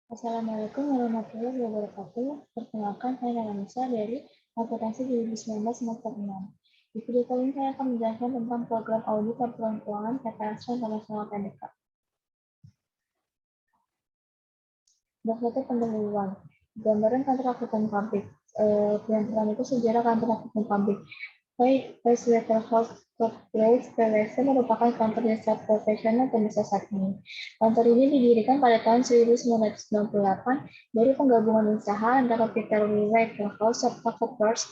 Assalamualaikum warahmatullahi wabarakatuh. Perkenalkan, saya Nisa dari Akuntansi 2019 semester 6. Di video kali ini saya akan menjelaskan tentang program audit laporan keuangan PT Astra International Tbk. Daftar pendahuluan. Gambaran kantor akuntan pabrik. Penampilan itu sejarah kantor akuntan pabrik. Pricewaterhousecoopers PwC merupakan kantor jasa profesional terbesar saat ini. Kantor ini didirikan pada tahun 1998 dari penggabungan usaha antara Peter Waterhouse serta Coopers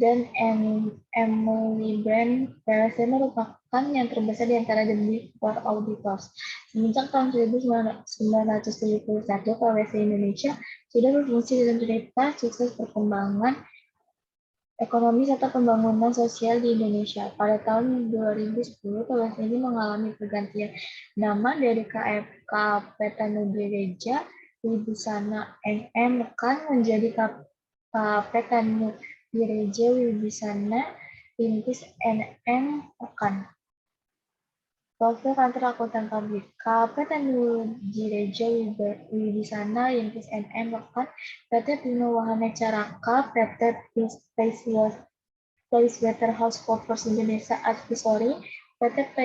dan Emily Brand. PwC merupakan yang terbesar di antara The Big Four Auditors. Semenjak tahun 1971, PwC Indonesia sudah berfungsi dalam cerita sukses perkembangan ekonomi serta pembangunan sosial di Indonesia. Pada tahun 2010, PwC ini mengalami pergantian nama dari KFK Petanudireja Wibisana NM Rekan menjadi Petanudireja Wibisana Rintis NM Rekan. Profil kantor akuntan pabrik KP Tanujireja Wibisana Rintis NM Rekan PT Pino Wahana Caraka PT PricewaterhouseCoopers Indonesia Advisory PT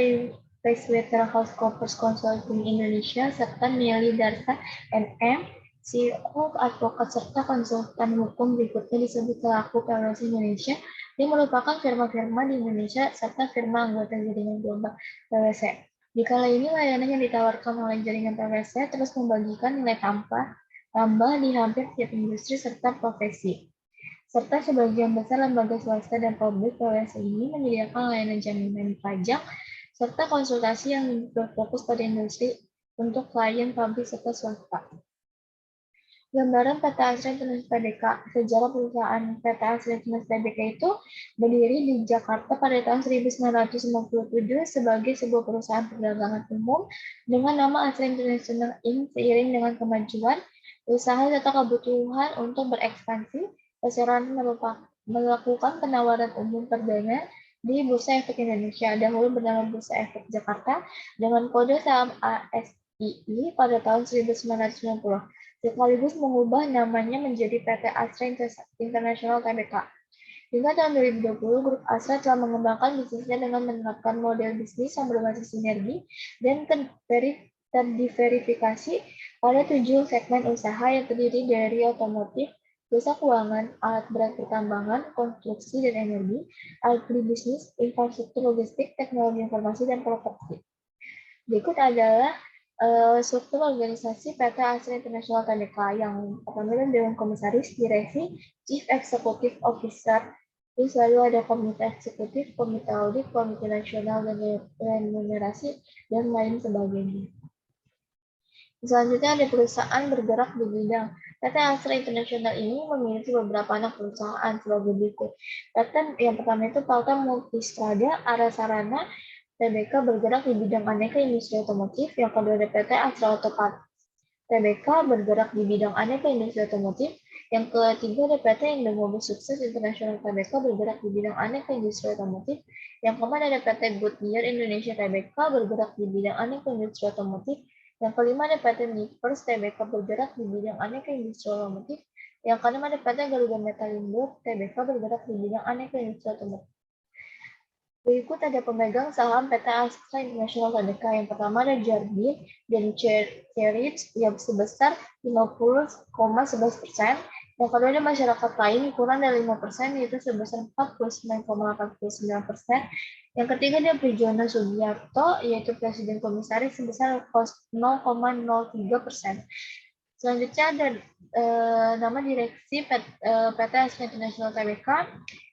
PricewaterhouseCoopers Consulting Indonesia serta Mieli Darsa NM CEO advokat serta konsultan hukum berikutnya disebut selaku PwC Indonesia yang merupakan firma-firma di Indonesia serta firma anggota jaringan global PwC. Di kala ini layanan yang ditawarkan oleh jaringan PwC terus membagikan nilai tambah di hampir setiap industri serta profesi. Serta sebagian besar lembaga swasta dan publik, PwC ini menyediakan layanan jaminan pajak serta konsultasi yang berfokus pada industri untuk klien pabrik serta swasta. Gambaran PT Astra International Tbk. Sejarah perusahaan PT Astra International Tbk itu berdiri di Jakarta pada tahun 1957 sebagai sebuah perusahaan perdagangan umum dengan nama Astra International Inc. Seiring dengan kemajuan usaha serta kebutuhan untuk berekspansi, perseroan melakukan penawaran umum perdana di Bursa Efek Indonesia, dahulu bernama Bursa Efek Jakarta, dengan kode saham ASII pada tahun 1990. Sekaligus mengubah namanya menjadi PT Astra International Tbk. Hingga tahun 2020, Grup Astra telah mengembangkan bisnisnya dengan menerapkan model bisnis yang berbasis sinergi dan terdiverifikasi pada 7 segmen usaha yang terdiri dari otomotif, jasa keuangan, alat berat pertambangan, konstruksi dan energi, agribisnis, infrastruktur logistik, teknologi informasi, dan properti. Berikut adalah struktur organisasi PT Astra International Tbk yang pertama Dewan Komisaris, Direksi, Chief Executive Officer, terus lalu ada Komite Eksekutif, Komite Audit, Komite Nasional dan Remunerasi, dan lain sebagainya. Selanjutnya ada perusahaan bergerak di bidang. PT Astra International ini memiliki beberapa anak perusahaan sebagai berikut. PT yang pertama itu PT Multistrada Arasarana Tbk bergerak di bidang aneka industri otomotif. Yang kedua ada PT Astra Autopart Tbk bergerak di bidang aneka industri otomotif. Yang ketiga ada PT Indomobil Sukses International Tbk bergerak di bidang aneka industri otomotif. Yang keempat ada PT Goodyear Indonesia Tbk bergerak di bidang aneka industri otomotif. Yang kelima ada PT Nippers Tbk bergerak di bidang aneka industri otomotif. Yang keenam ada PT Garuda Metalindo Tbk bergerak di bidang aneka industri otomotif. Berikut ada pemegang saham PT Astra International Tbk. Yang pertama ada Jardine dan Cherich yang sebesar 50,11%. Yang kedua ada masyarakat lain kurang dari 5%, yaitu sebesar 49,89%. Yang ketiga ada Prijono Sugiarto, yaitu Presiden Komisaris sebesar 0,03%. Selanjutnya ada nama direksi PT Astra International Tbk.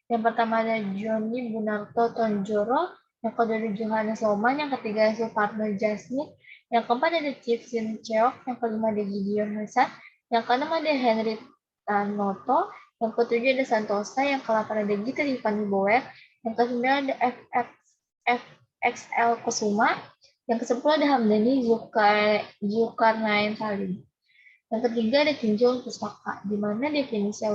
Yang pertama ada Joni Bunarto Tonjoro, yang kedua ada Johannes Loman, yang ketiga ada Partner Jasmine, yang keempat ada Chief Sin Cheok, yang kelima ada Gideon Hasan, yang keenam ada Henry Tanoto, yang ketujuh ada Santosa, yang ke-8 ada Gita Divani Boer, yang ke-9 ada FXL Kusuma, yang ke-10 ada Hamdani Zulkarnain Salim. Yang ketiga ada tinjau pustaka, di mana definisi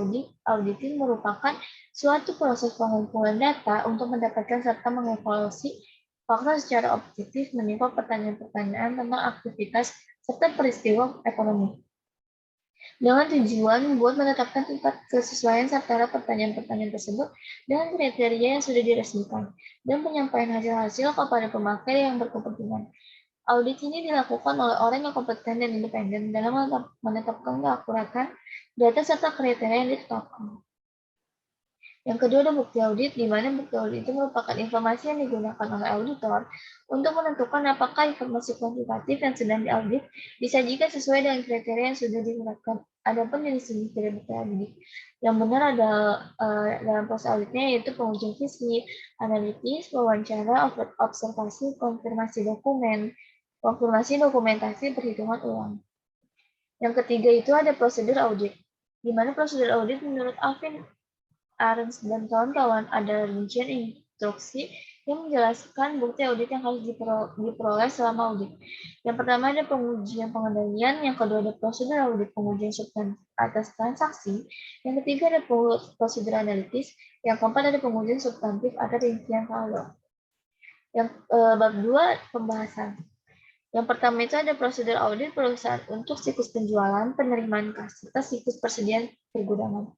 auditing merupakan suatu proses pengumpulan data untuk mendapatkan serta mengevaluasi fakta secara objektif menimpa pertanyaan-pertanyaan tentang aktivitas serta peristiwa ekonomi. dengan tujuan buat menetapkan tingkat kesesuaian antara pertanyaan-pertanyaan tersebut dengan kriteria yang sudah diresmikan dan penyampaian hasil-hasil kepada pemakai yang berkepentingan. Audit ini dilakukan oleh orang yang kompeten dan independen dalam menetapkan keakuratan data serta kriteria yang ditetapkan. Yang kedua ada bukti audit, di mana bukti audit itu merupakan informasi yang digunakan oleh auditor untuk menentukan apakah informasi kuantitatif yang sedang diaudit disajikan sesuai dengan kriteria yang sudah ditetapkan. Adapun dari segi dari bukti audit, yang benar ada dalam proses auditnya yaitu pengujian fisik, analitis, wawancara, observasi, konfirmasi dokumentasi, perhitungan ulang. Yang ketiga itu ada prosedur audit, di mana prosedur audit menurut Alvin Arens dan kawan-kawan ada rincian instruksi yang menjelaskan bukti audit yang harus diperoleh selama audit. Yang pertama ada pengujian pengendalian, yang kedua ada prosedur audit pengujian substantif atas transaksi, yang ketiga ada prosedur analitis, yang keempat ada pengujian substantif atas rincian saldo. Yang bab 2 pembahasan. Yang pertama itu ada prosedur audit perusahaan untuk siklus penjualan, penerimaan kas, serta siklus persediaan pergudangan.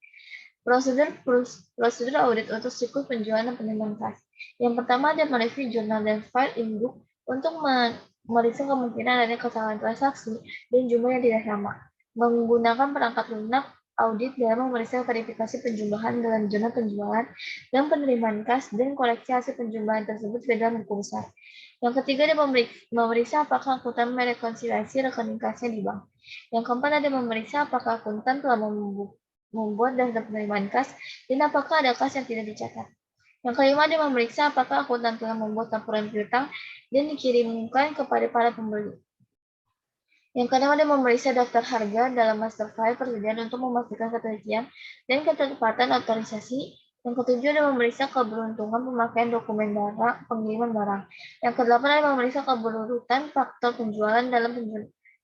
Prosedur audit untuk siklus penjualan dan penerimaan kas. Yang pertama ada mereview jurnal dan file in-book untuk memeriksa kemungkinan adanya kesalahan transaksi dan jumlah yang tidak sama. Menggunakan perangkat lunak audit dalam memeriksa verifikasi penjumlahan dalam jurnal penjualan dan penerimaan kas dan koleksi hasil penjumlahan tersebut dalam buku besar. Yang ketiga ada memeriksa apakah akuntan merekonsiliasi rekening kasnya di bank. Yang keempat ada memeriksa apakah akuntan telah membuat daftar penerimaan kas dan apakah ada kas yang tidak dicatat. Yang kelima ada memeriksa apakah akuntan telah membuat laporan piutang dan dikirimkan kepada para pembeli. Yang keenam ada memeriksa daftar harga dalam master file persediaan untuk memastikan ketelitian dan ketepatan otorisasi. Yang ketujuh ada memeriksa keberuntungan pemakaian dokumen barang, pengiriman barang. Yang kedelapan ada memeriksa keberurutan faktor penjualan dalam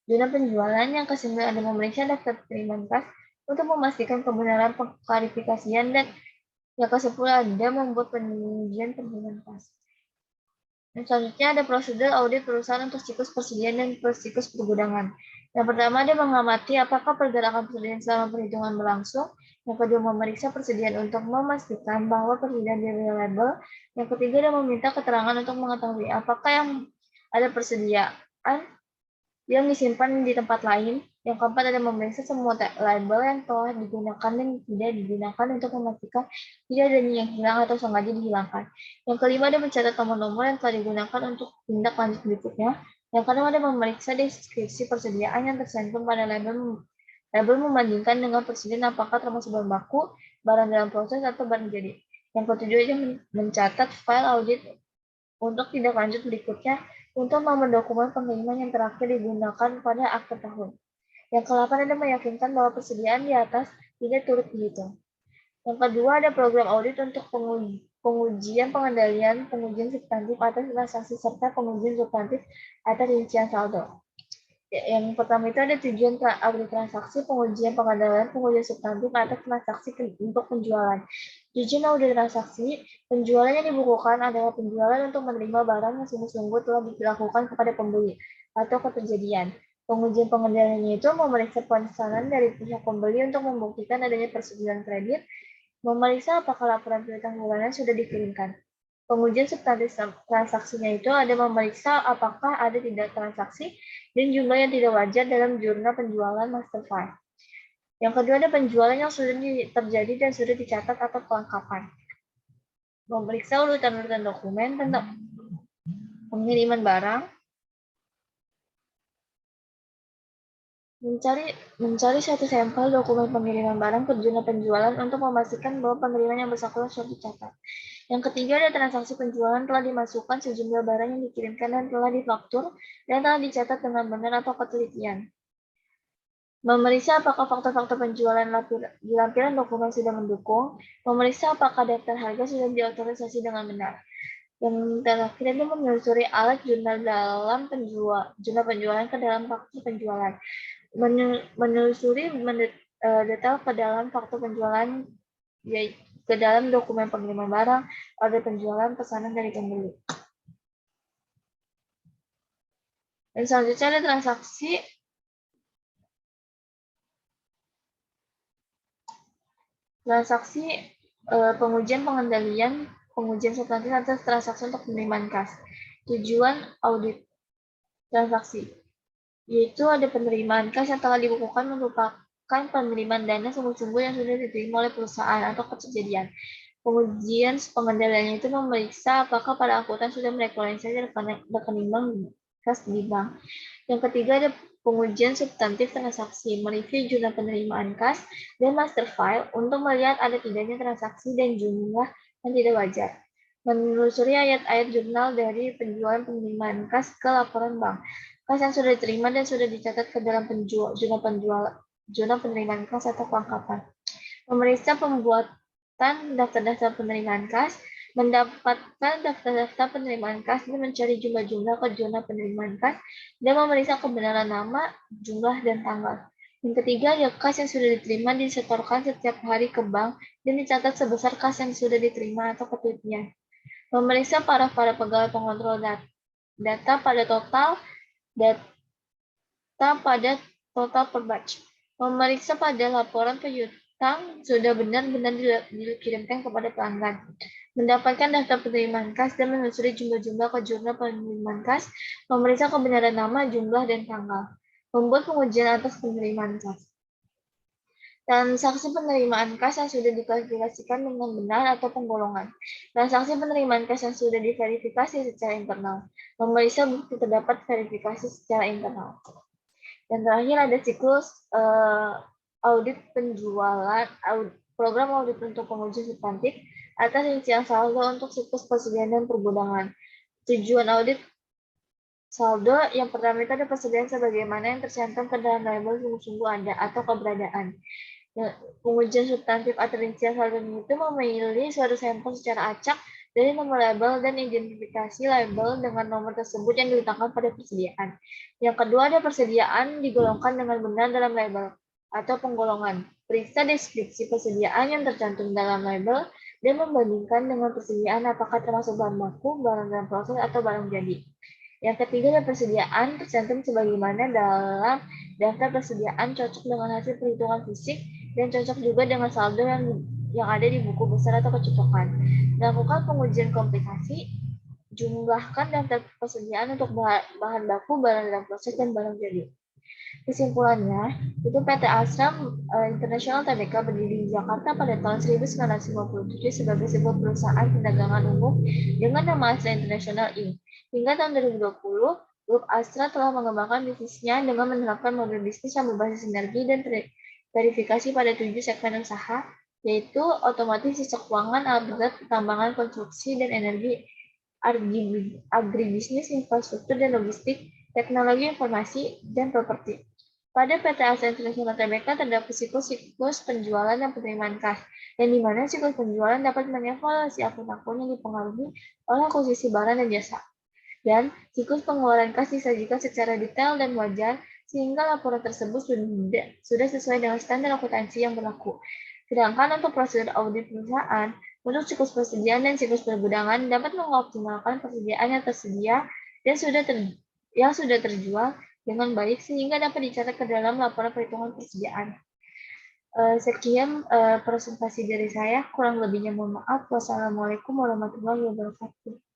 zona penjualan. Yang kesembilan ada memeriksa daftar penerimaan kas untuk memastikan kebenaran klarifikasian, dan yang ke-10 ada membuat pengujian penerimaan kas. Dan selanjutnya ada prosedur audit perusahaan untuk siklus persediaan dan siklus pergudangan. Yang pertama ada mengamati apakah pergerakan persediaan selama perhitungan berlangsung. Yang kedua memeriksa persediaan untuk memastikan bahwa persediaan reliable. Yang ketiga ada meminta keterangan untuk mengetahui apakah yang ada persediaan yang disimpan di tempat lain. Yang keempat ada memeriksa semua label yang telah digunakan dan tidak digunakan untuk memastikan tidak ada yang hilang atau sengaja dihilangkan. Yang kelima ada mencatat nomor-nomor yang telah digunakan untuk tindak lanjut berikutnya. Yang keenam ada memeriksa deskripsi persediaan yang tercantum pada label membandingkan dengan persediaan apakah termasuk bahan baku, barang dalam proses, atau barang jadi. Yang ketujuh ada mencatat file audit untuk tindak lanjut berikutnya untuk nomor dokumen pengiriman yang terakhir digunakan pada akhir tahun. Yang ke-8 ada meyakinkan bahwa persediaan di atas tidak turut dihitung. Yang kedua ada program audit untuk pengujian pengendalian, pengujian substantif atas transaksi, serta pengujian substantif atas rincian saldo. Yang pertama itu ada tujuan audit transaksi, pengujian pengendalian, pengujian substantif atas transaksi untuk penjualan. Tujuan audit transaksi, penjualan yang dibukukan adalah penjualan untuk menerima barang yang sungguh-sungguh telah dilakukan kepada pembeli atau keterjadian. Pengujian pengendaliannya itu memeriksa pesanan dari pihak pembeli untuk membuktikan adanya persetujuan kredit, memeriksa apakah laporan piutang bulanan sudah dikirimkan. Pengujian substantif transaksinya itu ada memeriksa apakah ada tidak transaksi dan jumlah yang tidak wajar dalam jurnal penjualan master file. Yang kedua ada penjualan yang sudah terjadi dan sudah dicatat atau kelengkapan. Memeriksa urutan-urutan dokumen tentang pengiriman barang, mencari satu sampel dokumen pengiriman barang ke jurnal penjualan untuk memastikan bahwa pengiriman yang bersangkutan sudah dicatat. Yang ketiga ada transaksi penjualan telah dimasukkan sejumlah barang yang dikirimkan dan telah difaktur dan telah dicatat dengan benar atau ketelitian. Memeriksa apakah faktor-faktor penjualan di lampiran dokumen sudah mendukung. Memeriksa apakah daftar harga sudah diotorisasi dengan benar. Yang terakhir itu menelusuri alat jurnal penjualan ke dalam faktur penjualan. Menelusuri detail ke dalam faktur penjualan ke dalam dokumen pengiriman barang, order penjualan, pesanan dari pembeli. Dan selanjutnya ada transaksi Transaksi pengujian pengendalian pengujian substantif atas transaksi untuk penerimaan kas. Tujuan audit transaksi yaitu ada penerimaan kas yang telah dibukukan merupakan penerimaan dana sungguh-sungguh yang sudah diterima oleh perusahaan atau kejadian. Pengujian pengendaliannya itu memeriksa apakah pada akuntan sudah merealisasi rekening bank kas di bank. Yang ketiga ada pengujian substantif transaksi, mereview jurnal penerimaan kas dan master file untuk melihat ada tidaknya transaksi dan jumlah yang tidak wajar. Menelusuri ayat-ayat jurnal dari penjualan penerimaan kas ke laporan bank. Kas yang sudah diterima dan sudah dicatat ke dalam jurnal penerimaan kas atau kelengkapan. Memeriksa pembuatan daftar-daftar penerimaan kas, mendapatkan daftar-daftar penerimaan kas dan mencari jumlah-jumlah ke jurnal penerimaan kas dan memeriksa kebenaran nama, jumlah, dan tanggal. Yang ketiga, ya kas yang sudah diterima disetorkan setiap hari ke bank dan dicatat sebesar kas yang sudah diterima atau ketutupnya. Memeriksa para pegawai pengontrol data pada total per batch. Memeriksa pada laporan piutang sudah benar-benar dikirimkan kepada pelanggan. Mendapatkan daftar penerimaan kas dan menelusuri jumlah-jumlah ke jurnal penerimaan kas, memeriksa kebenaran nama, jumlah, dan tanggal. Membuat pengujian atas penerimaan kas. Transaksi penerimaan kas yang sudah diklasifikasikan dengan benar atau penggolongan. Transaksi penerimaan kas yang sudah diverifikasi secara internal. Memeriksa bukti terdapat verifikasi secara internal. Dan terakhir ada siklus audit penjualan, program audit untuk pengujian substantif atas rincian saldo untuk siklus persediaan dan pergudangan. Tujuan audit saldo yang pertama itu ada persediaan sebagaimana yang tercantum ke dalam label sungguh-sungguh ada atau keberadaan. Pengujian substantif atau rincian saldo itu memilih suatu sampel secara acak dari nomor label dan identifikasi label dengan nomor tersebut yang diletakkan pada persediaan. Yang kedua ada persediaan digolongkan dengan benar dalam label atau penggolongan. Periksa deskripsi persediaan yang tercantum dalam label dan membandingkan dengan persediaan apakah termasuk bahan baku, barang dalam proses, atau barang jadi. Yang ketiga ada persediaan tercantum sebagaimana dalam daftar persediaan cocok dengan hasil perhitungan fisik dan cocok juga dengan saldo yang ada di buku besar atau kecocokan. Lakukan pengujian komplikasi, jumlahkan daftar persediaan untuk bahan baku, barang dalam proses, dan barang jadi. Kesimpulannya, itu PT Astra International Tbk berdiri di Jakarta pada tahun 1957 sebagai sebuah perusahaan perdagangan umum dengan nama Astra International Inc. Hingga tahun 2020, Grup Astra telah mengembangkan bisnisnya dengan menerapkan model bisnis yang berbasis sinergi dan verifikasi pada 7 segmen usaha, yaitu otomotif, jasa keuangan, alat berat, pertambangan, konstruksi, dan energi, agribisnis, infrastruktur dan logistik, teknologi informasi, dan properti. Pada PT Astra International Tbk terdapat siklus penjualan dan penerimaan kas, yang di mana siklus penjualan dapat mengevaluasi akun-akun yang dipengaruhi oleh akuisisi barang dan jasa. Dan siklus pengeluaran kas disajikan secara detail dan wajar, sehingga laporan tersebut sudah sesuai dengan standar akuntansi yang berlaku. Sedangkan untuk prosedur audit perusahaan, untuk siklus persediaan dan siklus pergudangan dapat mengoptimalkan persediaan yang tersedia dan sudah terjual dengan baik sehingga dapat dicatat ke dalam laporan perhitungan persediaan. Sekian presentasi dari saya, kurang lebihnya mohon maaf. Wassalamualaikum warahmatullahi wabarakatuh.